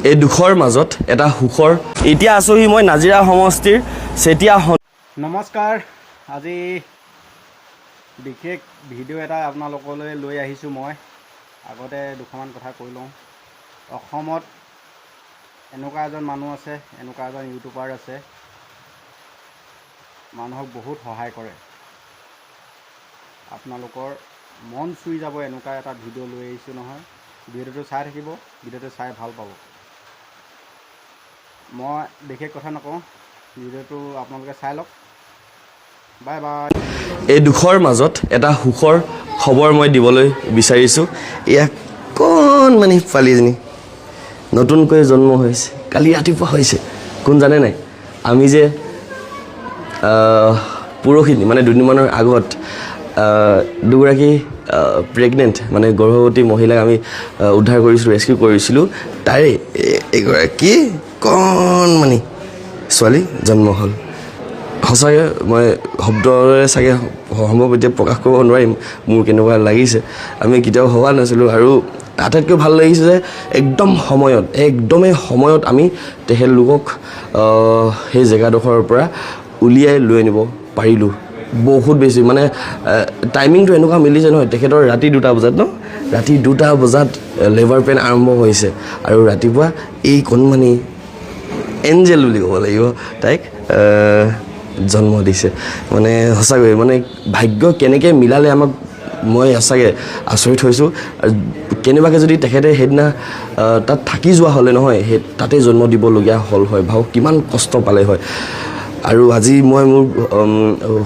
এই দুখৰ মাজত এটা সুখৰ এতিয়া আছোহি মই নাজিৰা সমষ্টিৰ চেতিয়া। নমস্কাৰ, আজি বিশেষ ভিডিঅ' এটা আপোনালোকলৈ লৈ আহিছোঁ। মই আগতে দুখনমান কথা কৈ লওঁ। অসমত এনেকুৱা এজন মানুহ আছে, এনেকুৱা এজন ইউটিউবাৰ আছে, মানুহক বহুত সহায় কৰে। আপোনালোকৰ মন চুই যাব এনেকুৱা এটা ভিডিঅ' লৈ আহিছোঁ নহয়। ভিডিঅ'টো চাই থাকিব, ভিডিঅ'টো চাই ভাল পাব। মই বিশেষ কথা নকওঁ, ভিডিঅ'টো আপোনালোকে চাই লওক। Bye bye. এই দুখৰ মাজত এটা সুখৰ খবৰ মই দিবলৈ বিচাৰিছোঁ। এয়া কণমানি পোৱালীজনী নতুনকৈ জন্ম হৈছে, কালি ৰাতিপুৱা হৈছে। কোন জানে নাই? আমি যে পৰহি মানে দুদিনমানৰ আগত দুগৰাকী প্ৰেগনেণ্ট মানে গৰ্ভৱতী মহিলাক আমি উদ্ধাৰ কৰিছিলোঁ, ৰেস্কিউ কৰিছিলোঁ। তাৰে এগৰাকী কণমানি ছোৱালী জন্ম হ'ল। সঁচাকৈ মই শব্দৰে চাগে সম্ভৱ এতিয়া প্ৰকাশ কৰিব নোৱাৰিম মোৰ কেনেকুৱা লাগিছে। আমি কেতিয়াও ভবা নাছিলোঁ। আৰু আটাইতকৈ ভাল লাগিছে যে একদমেই সময়ত আমি তেখেতলোকক সেই জেগাডোখৰৰ পৰা উলিয়াই লৈ আনিব পাৰিলোঁ। বহুত বেছি মানে টাইমিংটো এনেকুৱা মিলিছে নহয়। তেখেতৰ ৰাতি 2টা বজাত ৰাতি 2টা বজাত লেবাৰ পেইন আৰম্ভ হৈছে আৰু ৰাতিপুৱা এই কণমানি এঞ্জেল বুলি ক'ব লাগিব তাইক জন্ম দিছে। মানে সঁচাকৈ মানে ভাগ্য কেনেকৈ মিলালে আমাক, মই সঁচাকৈ আচৰিত হৈছোঁ। কেনেবাকৈ যদি তেখেতে সেইদিনা তাত থাকি যোৱা হ'লে নহয়, সেই তাতে জন্ম দিবলগীয়া হ'ল হয়, ভাবক কিমান কষ্ট পালে হয়। আৰু আজি মই মোৰ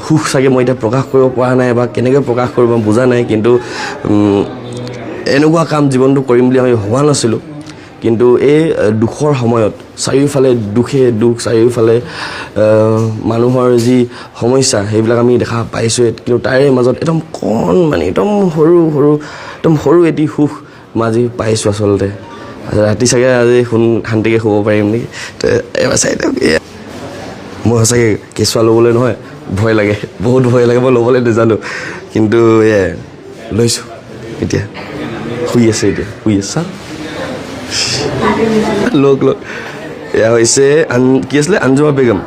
সুখ চাগে মই এতিয়া প্ৰকাশ কৰিব পৰা নাই বা কেনেকৈ প্ৰকাশ কৰিব মই বুজা নাই। কিন্তু এনেকুৱা কাম জীৱনটো কৰিম বুলি আমি ভবা নাছিলোঁ। কিন্তু এই দুখৰ সময়ত চাৰিওফালে দুখ, চাৰিওফালে মানুহৰ যি সমস্যা সেইবিলাক আমি দেখা পাইছোঁ। কিন্তু তাৰে মাজত একদম কণমানি একদম সৰু এটি সুখ মই আজি পাইছোঁ আচলতে। ৰাতি চাগে আজি শান্তিকৈ শুব পাৰিম নেকি। এবাৰ চাই দিয়ক। মই সঁচাকৈ কেঁচুৱা ল'বলৈ নহয় ভয় লাগে, বহুত ভয় লাগে। মই ল'বলৈ নাজানো, কিন্তু লৈছোঁ। এতিয়া শুই আছে লওক এয়া হৈছে কি আছিলে? আঞ্জুমা বেগম,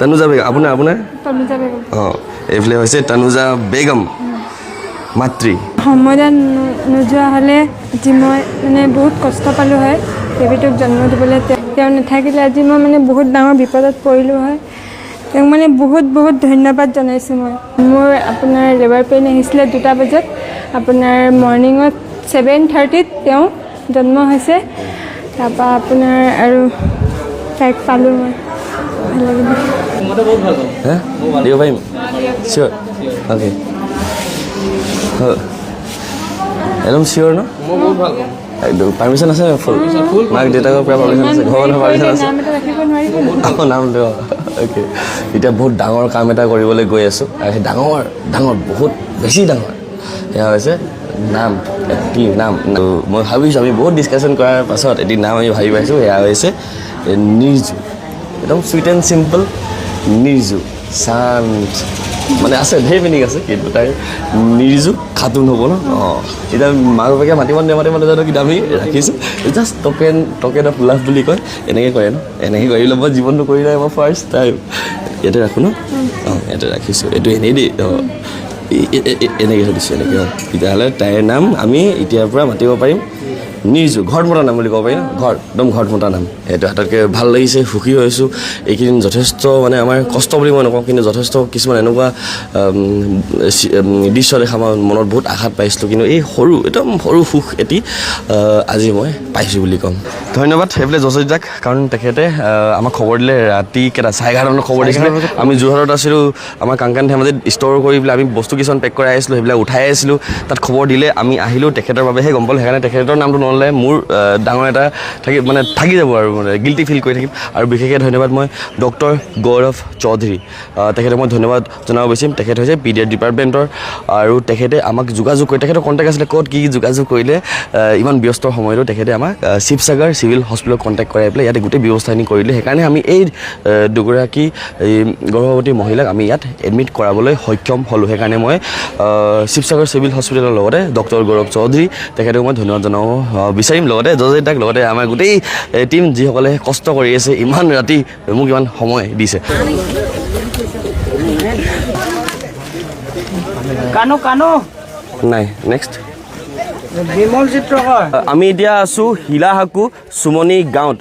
তানুজা বেগম। আপোনাৰ অঁ, এইফালে হৈছে তানুজা বেগম মাতৃ। সমাধান নোযোৱা হ'লে আজি মই মানে বহুত কষ্ট পালোঁ হয়। বেবীটোক জন্ম দিবলৈ তেওঁ নাথাকিলে আজি মই মানে বহুত ডাঙৰ বিপদত পৰিলোঁ হয়। তেওঁক মানে বহুত ধন্যবাদ জনাইছোঁ মই। মোৰ আপোনাৰ লেবাৰ পেইন আহিছিলে 2টা বজাত, আপোনাৰ মৰ্ণিঙত 7:30 তেওঁ জন্ম হৈছে। তাৰপৰা আপোনাৰ আৰু তাইক পালোঁ মই, ভাল লাগিলে। দিব পাৰিম? চিয়'ৰ? অ'কে, একদম চিয়'ৰ ন? একদম পাৰ্মিশ্যন আছে? ফুল মাক দেউতাকৰ পৰা পাৰ্মিশ্যন আছে? ঘৰৰ মানুহ পাৰ্মিশ্যন আছে? নাম দিয়ক। অ'কে, এতিয়া বহুত ডাঙৰ কাম এটা কৰিবলৈ গৈ আছোঁ। আৰু সেই ডাঙৰ বহুত বেছি ডাঙৰ সেয়া হৈছে নাম। কি নাম? মই ভাবিছোঁ, আমি বহুত ডিছকাশ্যন কৰাৰ পাছত এটি নাম আমি ভাবি পাইছোঁ। সেয়া হৈছে নিৰ্জু। একদম চুইট এণ্ড চিম্পল নিৰ্জু, শান্ত। মানে আছে ঢেৰ মিনিং আছে, কিন্তু তাই নিৰ্জু খাতুন হ'ব ন। অঁ, এতিয়া মাক বাপেকে মাতিব নাজানো, কিন্তু আমি ৰাখিছোঁ জাষ্ট টকেন অফ লাভ বুলি কয়। এনেকৈ কৰে ন, এনেকৈ কৰিলে মই জীৱনটো কৰি নাই মই ফাৰ্ষ্ট টাইম। ইয়াতে ৰাখোঁ ন? অঁ, ইয়াতে ৰাখিছোঁ। এইটো এনেই দেই। অঁ, এনেকৈ সুধিছোঁ এনেকৈ। অঁ, তেতিয়াহ'লে তাইৰ নাম আমি এতিয়াৰ পৰা মাতিব পাৰিম নিৰ্জু। ঘৰত মতা নাম বুলি ক'ব পাৰি ন? একদম ঘৰত মতা নাম। সেইটো আটাইতকৈ ভাল লাগিছে, সুখী হৈছোঁ। এইকেইদিন যথেষ্ট মানে আমাৰ কষ্ট বুলি মই নকওঁ, কিন্তু যথেষ্ট কিছুমান এনেকুৱা দৃশ্য দেখা মই মনত বহুত আঘাত পাইছিলোঁ। কিন্তু এই একদম সৰু সুখ এটি আজি মই পাইছোঁ বুলি ক'ম। ধন্যবাদ সেইফালে যশোদাক, কাৰণ তেখেতে আমাক খবৰ দিলে ৰাতি 11:30 খবৰ দিছিলে। আমি যোৰহাটত আছিলোঁ, আমাৰ কাংকান ধেমাজিত ষ্ট'ৰ কৰি পেলাই আমি বস্তু কিছুমান পেক কৰাই আছিলোঁ, সেইবিলাক উঠাই আছিলোঁ। তাত খবৰ দিলে আমি আহিলোঁ, তেখেতৰ বাবেহে গম পালোঁ। সেইকাৰণে তেখেতৰ নামটো নল'লে মোৰ ডাঙৰ এটা থাকি যাব আৰু মানে গিল্টি ফিল কৰি থাকিম। আৰু বিশেষকৈ ধন্যবাদ মই ডক্টৰ গৌৰৱ চৌধুৰী, তেখেতক মই ধন্যবাদ জনাব বিচাৰিম। তেখেত হৈছে পিডিয়াৰ ডিপাৰ্টমেণ্টৰ। আৰু তেখেতে আমাক যোগাযোগ কৰি, তেখেতৰ কণ্টেক্ট আছিলে ক'ত কি যোগাযোগ কৰিলে। ইমান ব্যস্ত সময়তো তেখেতে আমাক শিৱসাগৰ চিভিল হস্পিটেলত কণ্টেক্ট কৰাই পেলাই ইয়াতে গোটেই ব্যৱস্থাখিনি কৰিলে। সেইকাৰণে আমি এই দুগৰাকী গৰ্ভৱতী মহিলাক আমি ইয়াত এডমিট কৰাবলৈ সক্ষম হ'লোঁ। সেইকাৰণে মই শিৱসাগৰ চিভিল হস্পিটেলৰ লগতে ডক্টৰ গৌৰৱ চৌধুৰী তেখেতক মই ধন্যবাদ জনাব বিচাৰিম লগতে জজেইটাক লগতে আমাৰ গোটেই টীম যিসকলে কষ্ট কৰি আছে ইমান ৰাতি মোক ইমান সময় দিছে নাই নেক্সট আমি এতিয়া আছোঁ শিলাহাকু চুমনি গাঁৱত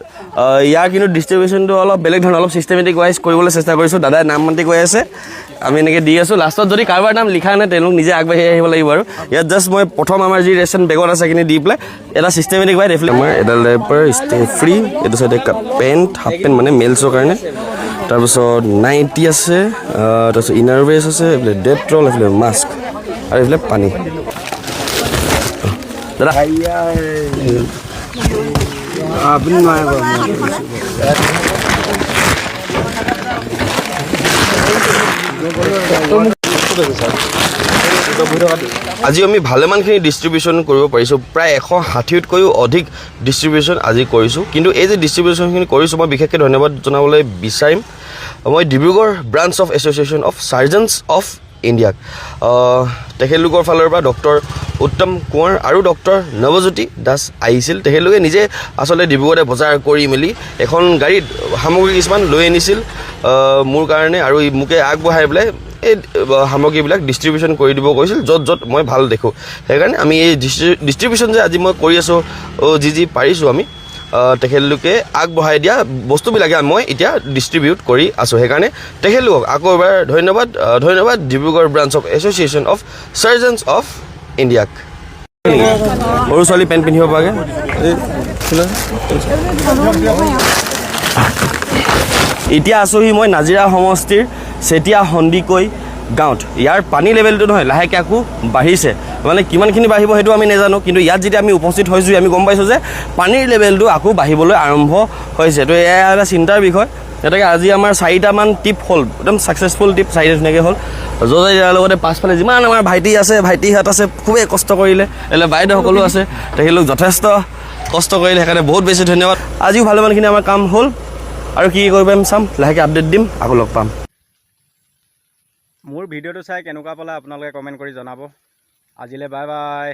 ইয়াৰ কিন্তু ডিষ্ট্ৰিবিউশ্যনটো অলপ বেলেগ ধৰণৰ অলপ ছিষ্টেমেটিক ৱাইজ কৰিবলৈ চেষ্টা কৰিছোঁ দাদাই নাম মাতি কৈ আছে আমি এনেকৈ দি আছোঁ লাষ্টত যদি কাৰোবাৰ নাম লিখা নাই তেওঁলোক নিজে আগবাঢ়ি আহিব লাগিব আৰু ইয়াত জাষ্ট মই প্ৰথম আমাৰ যি ৰেচন বেগত আছে সেইখিনি দি পেলাই এটা ছিষ্টেমেটিক ৱাইজ এইফালে আমাৰ এডাল ডাইপাৰ ষ্টে ফ্ৰী এইটো চাইডে পেণ্ট হাফ পেণ্ট মানে মেলছৰ কাৰণে তাৰপিছত নাইটি আছে তাৰপিছত ইনাৰ ৱেজ আছে এইফালে ডেট্ৰল এইফালে মাস্ক আৰু এইফালে পানী দাদা আজি আমি ভালেমানখিনি ডিষ্ট্ৰিবিউশ্যন কৰিব পাৰিছোঁ প্ৰায় 160তকৈও অধিক ডিষ্ট্ৰিবিউশ্যন আজি কৰিছোঁ কিন্তু এই যে ডিষ্ট্ৰিবিউশ্যনখিনি কৰিছোঁ মই বিশেষকৈ ধন্যবাদ জনাবলৈ বিচাৰিম মই Dibrugarh branch of association of surgeons of ইণ্ডিয়াক তেখেতলোকৰ ফালৰ পৰা ডক্টৰ উত্তম কোঁৱৰ আৰু ডক্টৰ নৱজ্যোতি দাস আহিছিল তেখেতলোকে নিজে আচলতে ডিব্ৰুগড়তে বজাৰ কৰি মেলি এখন গাড়ীত সামগ্ৰী কিছুমান লৈ আনিছিল মোৰ কাৰণে আৰু মোকে আগবঢ়াই পেলাই এই সামগ্ৰীবিলাক ডিষ্ট্ৰিবিউশ্যন কৰি দিব কৈছিল য'ত য'ত মই ভাল দেখোঁ সেইকাৰণে আমি এই ডিষ্ট্ৰিবিউশ্যন যে আজি মই কৰি আছোঁ যি পাৰিছোঁ আমি তেখেতলোকে আগবঢ়াই দিয়া বস্তুবিলাকে মই এতিয়া ডিষ্ট্ৰিবিউট কৰি আছোঁ সেইকাৰণে তেখেতলোকক আকৌ এবাৰ ধন্যবাদ Dibrugarh branch of association of surgeons of ইণ্ডিয়াক সৰু ছোৱালী পেণ্ট পিন্ধিব পৰাকৈ এতিয়া আছোঁহি মই নাজিৰা সমষ্টিৰ চেতিয়া সন্দিকৈ গাঁৱত ইয়াৰ পানী লেভেলটো নহয় লাহেকৈ আকৌ বাঢ়িছে মানে কিমানখিনি বাঢ়িব সেইটো আমি নাজানো কিন্তু ইয়াত যেতিয়া আমি উপস্থিত হৈছোঁ আমি গম পাইছোঁ যে পানীৰ লেভেলটো আকৌ বাঢ়িবলৈ আৰম্ভ হৈছে তো এয়া এটা চিন্তাৰ বিষয় গতিকে আজি আমাৰ 4টামান টিপ হ'ল একদম ছাকচেছফুল টিপ 4টা ধুনীয়াকৈ হ'ল য'তে ইয়াৰ লগতে পাছফালে যিমান আমাৰ ভাইটিহঁত আছে খুবেই কষ্ট কৰিলে এইফালে বাইদেউসকলো আছে তেখেতলোক যথেষ্ট কষ্ট কৰিলে সেইকাৰণে বহুত বেছি ধন্যবাদ আজিও ভালেমানখিনি আমাৰ কাম হ'ল আৰু কি কৰিব পাৰিম চাম লাহেকৈ আপডেট দিম আকৌ লগ পাম মোৰ ভিডিঅ'টো চাই কেনেকুৱা পালে আপোনালোকে কমেণ্ট কৰি জনাব আজিলৈ বাই বাই